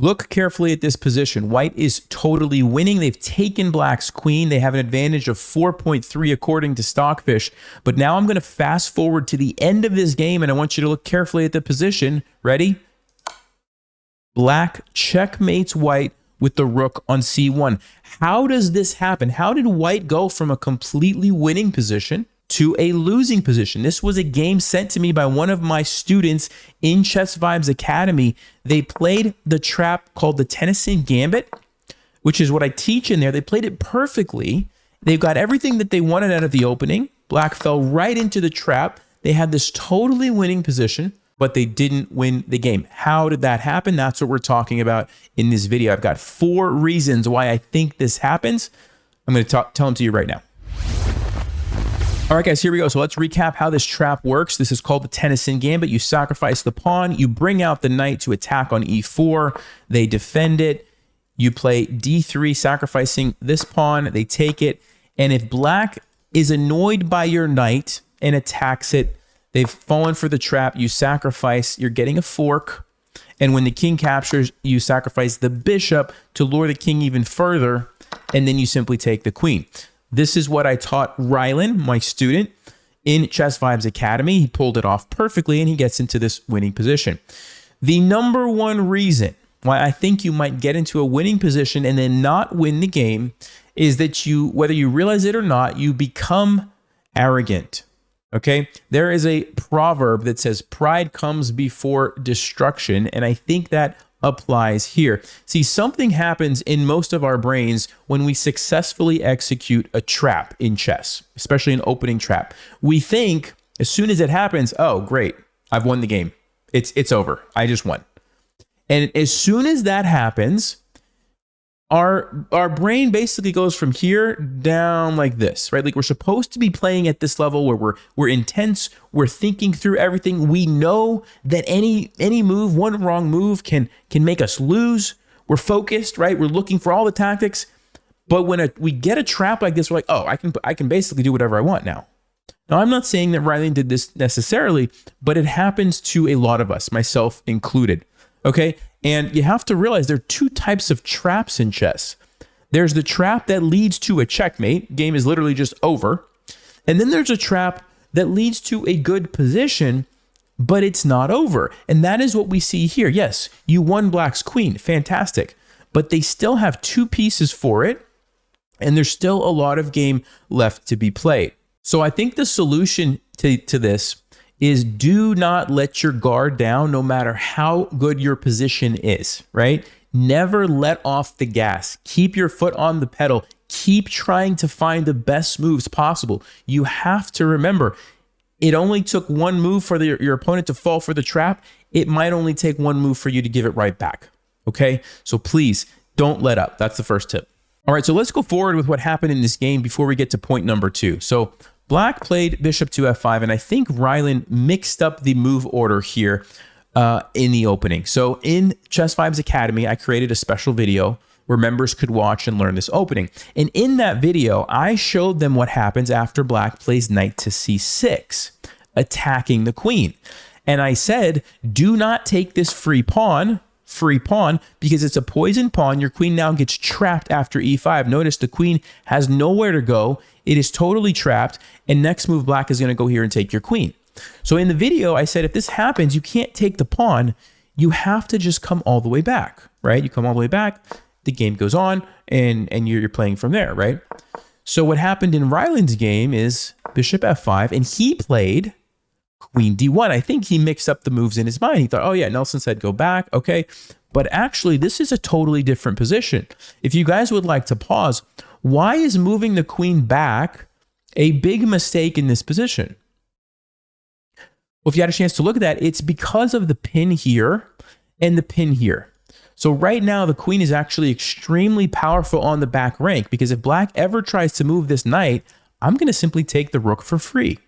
Look carefully at this position. White is totally winning. They've taken black's queen. They have an advantage of 4.3 according to Stockfish. But now I'm going to fast forward to the end of this game, and I want you to look carefully at the position. Ready? Black checkmates white with the rook on c1. How does this happen? How did white go from a completely winning position to a losing position? This was a game sent to me by one of my students in Chess Vibes Academy. They played the trap called the Tennison Gambit, which is what I teach in there. They played it perfectly. They've got everything that they wanted out of the opening. Black fell right into the trap. They had this totally winning position, but they didn't win the game. How did that happen? That's what we're talking about in this video. I've got 4 reasons why I think this happens. I'm going to tell them to you right now. All right, guys, here we go. So let's recap how this trap works. This is called the Tennison Gambit. You sacrifice the pawn. You bring out the knight to attack on e4. They defend it. You play d3, sacrificing this pawn. They take it. And if black is annoyed by your knight and attacks it, they've fallen for the trap. You sacrifice. You're getting a fork. And when the king captures, you sacrifice the bishop to lure the king even further. And then you simply take the queen. This is what I taught Rylan, my student, in Chess Vibes Academy. He pulled it off perfectly, and he gets into this winning position. The number one reason why I think you might get into a winning position and then not win the game is that you, whether you realize it or not, you become arrogant. Okay? There is a proverb that says pride comes before destruction, and I think that applies here. See, something happens in most of our brains when we successfully execute a trap in chess, especially an opening trap. We think as soon as it happens, oh, great, I've won the game. It's over. I just won. And as soon as that happens, our brain basically goes from here down like this, right? Like we're supposed to be playing at this level where we're intense, we're thinking through everything. We know that any move, one wrong move can make us lose. We're focused, right? We're looking for all the tactics. But when we get a trap like this, we're like, oh, I can basically do whatever I want now. Now, I'm not saying that Rylan did this necessarily, but it happens to a lot of us, myself included. Okay, and you have to realize there are 2 types of traps in chess. There's the trap that leads to a checkmate. Game is literally just over. And then there's a trap that leads to a good position, but it's not over. And that is what we see here. Yes, you won black's queen. Fantastic. But they still have 2 pieces for it, and there's still a lot of game left to be played. So I think the solution to this is do not let your guard down no matter how good your position is, right? Never let off the gas. Keep your foot on the pedal. Keep trying to find the best moves possible. You have to remember, it only took 1 move for your opponent to fall for the trap. It might only take 1 move for you to give it right back, okay? So please don't let up. That's the first tip. All right, so let's go forward with what happened in this game before we get to point number 2. So black played bishop to f5, and I think Rylan mixed up the move order here in the opening. So in Chess Vibes Academy, I created a special video where members could watch and learn this opening. And in that video, I showed them what happens after black plays knight to c6, attacking the queen. And I said, do not take this free pawn, because it's a poison pawn. Your queen now gets trapped after e5. Notice the queen has nowhere to go. It is totally trapped. And next move, black is going to go here and take your queen. So in the video, I said, if this happens, you can't take the pawn. You have to just come all the way back, right? You come all the way back, the game goes on, and you're playing from there, right? So what happened in Rylan's game is bishop f5, and he played queen d1. I think he mixed up the moves in his mind. He thought, oh yeah, Nelson said go back, okay. But actually, this is a totally different position. If you guys would like to pause, why is moving the queen back a big mistake in this position? Well, if you had a chance to look at that, it's because of the pin here and the pin here. So right now, the queen is actually extremely powerful on the back rank, because if black ever tries to move this knight, I'm going to simply take the rook for free.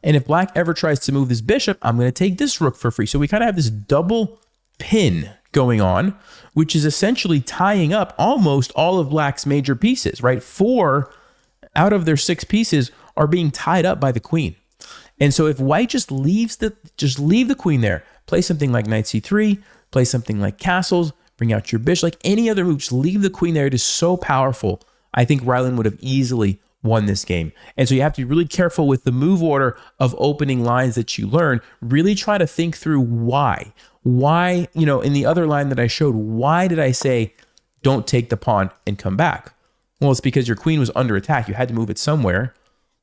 And if black ever tries to move this bishop, I'm going to take this rook for free. So we kind of have this double pin going on, which is essentially tying up almost all of black's major pieces, right? 4 out of their 6 pieces are being tied up by the queen. And so if white just leave the queen there, play something like knight c3, play something like castles, bring out your bishop, like any other move, just leave the queen there. It is so powerful. I think Rylan would have easily won this game. And so you have to be really careful with the move order of opening lines that you learn. Really try to think through why. Why, in the other line that I showed, why did I say don't take the pawn and come back? Well, it's because your queen was under attack. You had to move it somewhere.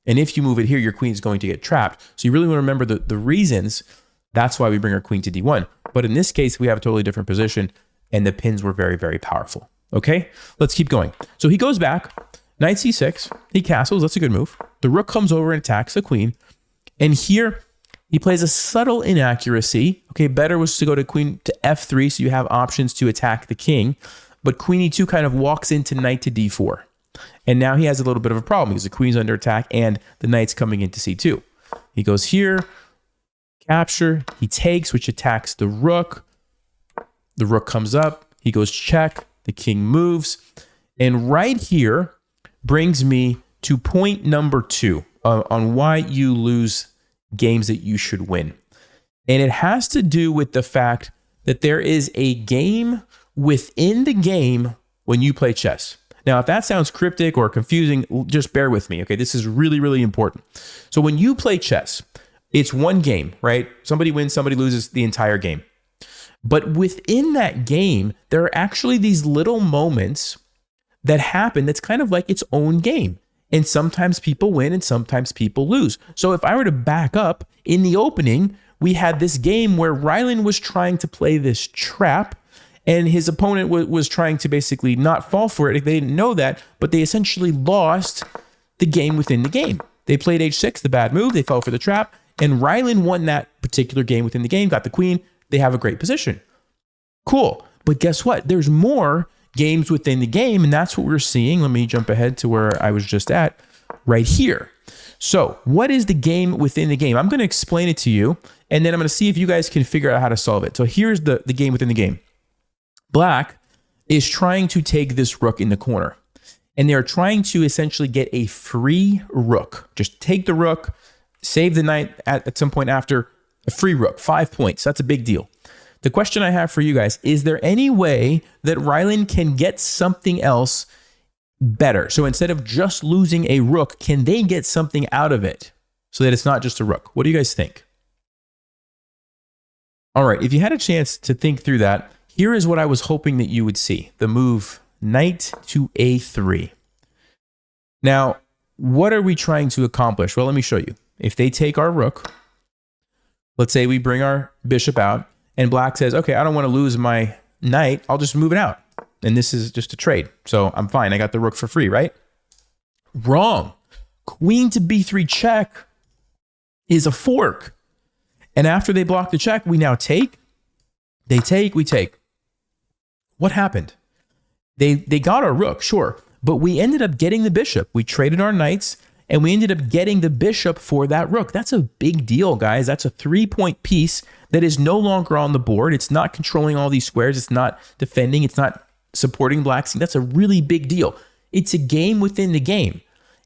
And if you move it here, your queen is going to get trapped. So you really want to remember the reasons. That's why we bring our queen to d1. But in this case, we have a totally different position, and the pins were very, very powerful. Okay, let's keep going. So he goes back, knight c6, he castles, that's a good move. The rook comes over and attacks the queen. And here, he plays a subtle inaccuracy. Okay, better was to go to queen to f3, so you have options to attack the king. But queen e2 kind of walks into knight to d4. And now he has a little bit of a problem because the queen's under attack and the knight's coming into c2. He goes here, capture, he takes, which attacks the rook. The rook comes up, he goes check, the king moves. And right here brings me to point number 2 on why you lose games that you should win. And it has to do with the fact that there is a game within the game when you play chess. Now, if that sounds cryptic or confusing, just bear with me, okay? This is really, really important. So when you play chess, it's one game, right? Somebody wins, somebody loses the entire game. But within that game, there are actually these little moments that happen that's kind of like its own game. And sometimes people win and sometimes people lose. So if I were to back up, in the opening, we had this game where Rylan was trying to play this trap, and his opponent was trying to basically not fall for it. They didn't know that, but they essentially lost the game within the game. They played h6, the bad move. They fell for the trap, and Rylan won that particular game within the game, got the queen. They have a great position. Cool. But guess what? There's more games within the game, and that's what we're seeing. Let me jump ahead to where I was just at right here. So what is the game within the game? I'm going to explain it to you, and then I'm going to see if you guys can figure out how to solve it. So here's the game within the game. Black is trying to take this rook in the corner, and they're trying to essentially get a free rook. Just take the rook, save the knight at some point after, a free rook, 5 points. That's a big deal. The question I have for you guys, is there any way that Rylan can get something else better? So instead of just losing a rook, can they get something out of it so that it's not just a rook? What do you guys think? All right, if you had a chance to think through that, here is what I was hoping that you would see. The move knight to a3. Now, what are we trying to accomplish? Well, let me show you. If they take our rook, let's say we bring our bishop out, and black says, okay, I don't want to lose my knight. I'll just move it out. And this is just a trade. So I'm fine. I got the rook for free, right? Wrong. Queen to b3 check is a fork. And after they block the check, we now take. They take, we take. What happened? They got our rook, sure. But we ended up getting the bishop. We traded our knights, and we ended up getting the bishop for that rook. That's a big deal, guys. That's a 3-point piece that is no longer on the board. It's not controlling all these squares. It's not defending. It's not supporting black. That's a really big deal. It's a game within the game.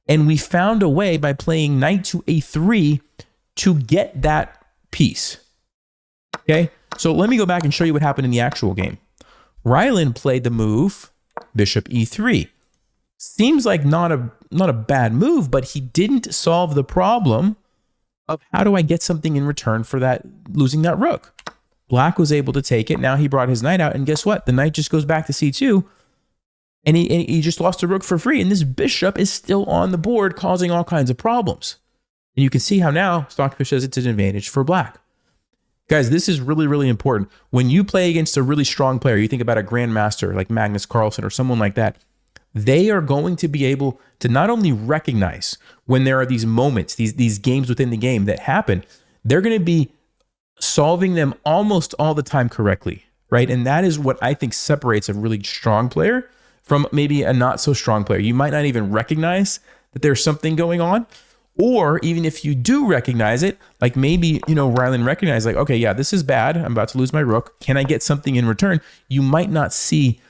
And we found a way by playing knight to a3 to get that piece. Okay? So let me go back and show you what happened in the actual game. Rylan played the move bishop e3. Seems like not a bad move, but he didn't solve the problem of how do I get something in return for that losing that rook. Black was able to take it. Now he brought his knight out, and guess what? The knight just goes back to c2, and he just lost a rook for free, and this bishop is still on the board, causing all kinds of problems. And you can see how now Stockfish says it's an advantage for black. Guys, this is really, really important. When you play against a really strong player, you think about a grandmaster like Magnus Carlsen or someone like that, they are going to be able to not only recognize when there are these moments, these games within the game that happen, they're going to be solving them almost all the time correctly, right? And that is what I think separates a really strong player from maybe a not so strong player. You might not even recognize that there's something going on, or even if you do recognize it, like maybe, Rylan recognized like, okay, yeah, this is bad. I'm about to lose my rook. Can I get something in return? You might not see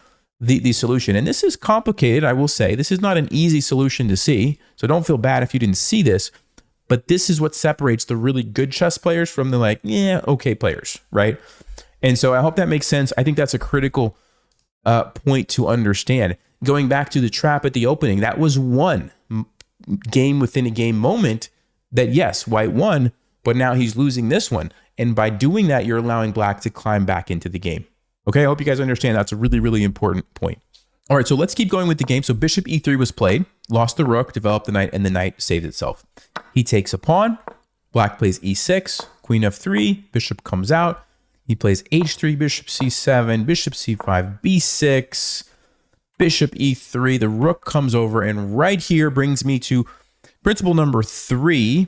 the solution. And this is complicated, I will say. This is not an easy solution to see. So don't feel bad if you didn't see this. But this is what separates the really good chess players from the okay players, right? And so I hope that makes sense. I think that's a critical point to understand. Going back to the trap at the opening, that was one game within a game moment that, yes, white won, but now he's losing this one. And by doing that, you're allowing black to climb back into the game. Okay, I hope you guys understand that's a really, really important point. All right, so let's keep going with the game. So bishop e3 was played, lost the rook, developed the knight, and the knight saved itself. He takes a pawn. Black plays e6, queen f3, bishop comes out. He plays h3, bishop c7, bishop c5, b6, bishop e3. The rook comes over, and right here brings me to principle number 3.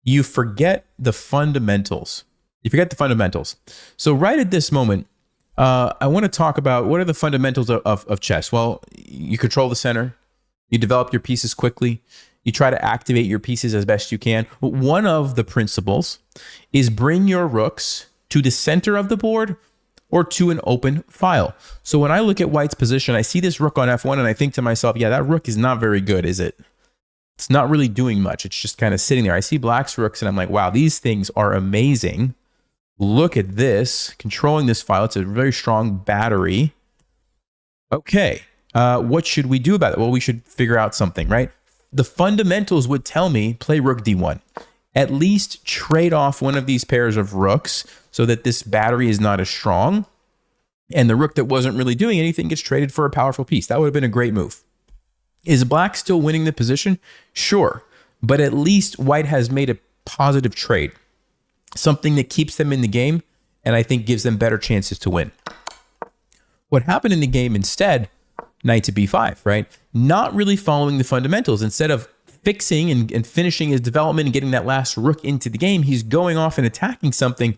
You forget the fundamentals. You forget the fundamentals. So right at this moment, I want to talk about what are the fundamentals of chess. Well, you control the center. You develop your pieces quickly. You try to activate your pieces as best you can. But one of the principles is bring your rooks to the center of the board or to an open file. So when I look at white's position, I see this rook on f1 and I think to myself, yeah, that rook is not very good, is it? It's not really doing much. It's just kind of sitting there. I see black's rooks and I'm like, wow, these things are amazing. Look at this, controlling this file. It's a very strong battery. Okay, what should we do about it? Well, we should figure out something, right? The fundamentals would tell me play rook d1. At least trade off one of these pairs of rooks so that this battery is not as strong. And the rook that wasn't really doing anything gets traded for a powerful piece. That would have been a great move. Is black still winning the position? Sure, but at least white has made a positive trade. Something that keeps them in the game and I think gives them better chances to win. What happened in the game instead, knight to b5, right? Not really following the fundamentals. Instead of fixing and finishing his development and getting that last rook into the game, he's going off and attacking something,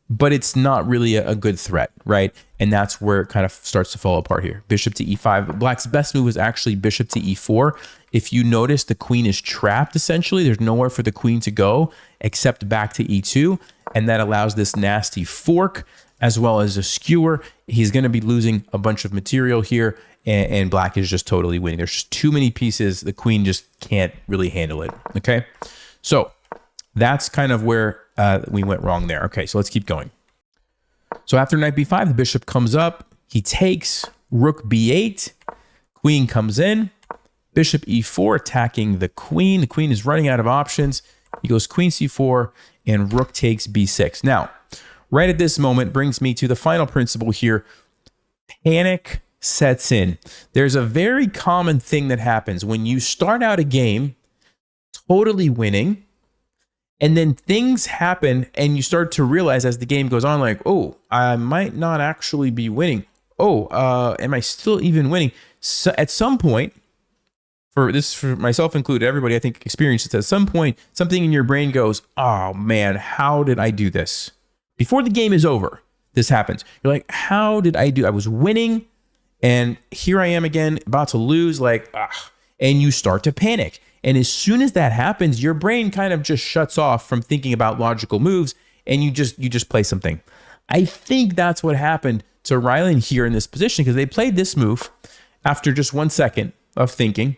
but it's not really a good threat, right? And that's where it kind of starts to fall apart here. Bishop to e5. Black's best move was actually bishop to e4. If you notice, the queen is trapped, essentially. There's nowhere for the queen to go except back to e2, and that allows this nasty fork as well as a skewer. He's going to be losing a bunch of material here, and black is just totally winning. There's just too many pieces. The queen just can't really handle it, okay? So that's kind of where we went wrong there. Okay, so let's keep going. So after knight b5, the bishop comes up. He takes rook b8. Queen comes in. Bishop e4 attacking the queen. The queen is running out of options. He goes queen c4 and rook takes b6. Now, right at this moment brings me to the final principle here. Panic sets in. There's a very common thing that happens when you start out a game totally winning, and then things happen and you start to realize as the game goes on, like, oh, I might not actually be winning. Oh, am I still even winning? So at some point, for myself included, everybody I think experiences at some point, something in your brain goes, oh man, how did I do this? Before the game is over, this happens. You're like, how did I do? I was winning and here I am again, about to lose, like, and you start to panic. And as soon as that happens, your brain kind of just shuts off from thinking about logical moves and you just play something. I think that's what happened to Rylan here in this position, because they played this move after just 1 second of thinking,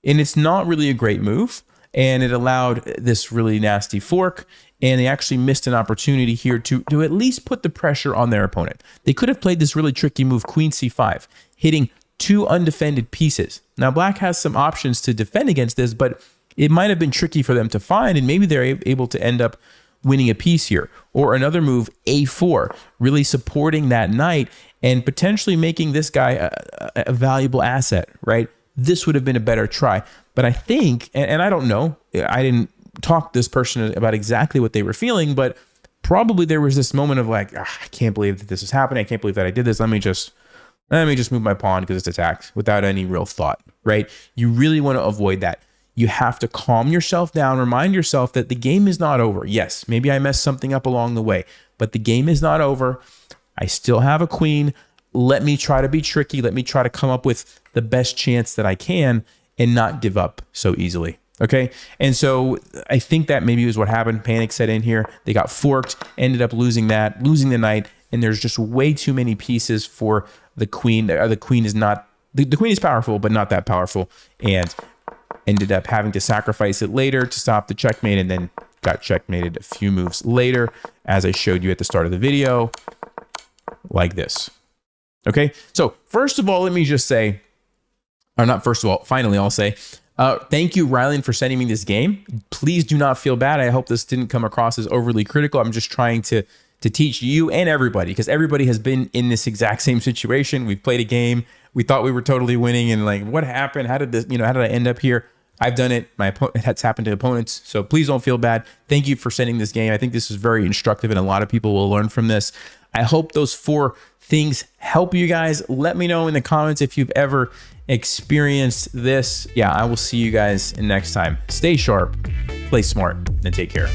and it's not really a great move, and it allowed this really nasty fork, and they actually missed an opportunity here to at least put the pressure on their opponent. They could have played this really tricky move, queen c5, hitting 2 undefended pieces. Now, black has some options to defend against this, but it might have been tricky for them to find, and maybe they're able to end up winning a piece here. Or another move, a4, really supporting that knight and potentially making this guy a valuable asset, right? This would have been a better try. But I think, and I don't know, I didn't talk to this person about exactly what they were feeling, but probably there was this moment of like, I can't believe that this is happening. I can't believe that I did this. Let me just move my pawn because it's attacked, without any real thought, right? You really want to avoid that. You have to calm yourself down, remind yourself that the game is not over. Yes, maybe I messed something up along the way, but the game is not over. I still have a queen. Let me try to be tricky. Let me try to come up with the best chance that I can and not give up so easily. Okay. And so I think that maybe was what happened. Panic set in here. They got forked, ended up losing the knight. And there's just way too many pieces for the queen. The queen is not, the queen is powerful, but not that powerful. And ended up having to sacrifice it later to stop the checkmate, and then got checkmated a few moves later, as I showed you at the start of the video, like this. Okay. So first of all, let me just say, or not first of all, finally, I'll say, thank you, Rylan, for sending me this game. Please do not feel bad. I hope this didn't come across as overly critical. I'm just trying to teach you and everybody, because everybody has been in this exact same situation. We've played a game. We thought we were totally winning, and like, what happened? How did this, how did I end up here? I've done it. It's happened to opponents. So please don't feel bad. Thank you for sending this game. I think this is very instructive, and a lot of people will learn from this. I hope those 4 things help you guys. Let me know in the comments if you've ever experienced this. Yeah, I will see you guys next time. Stay sharp, play smart, and take care.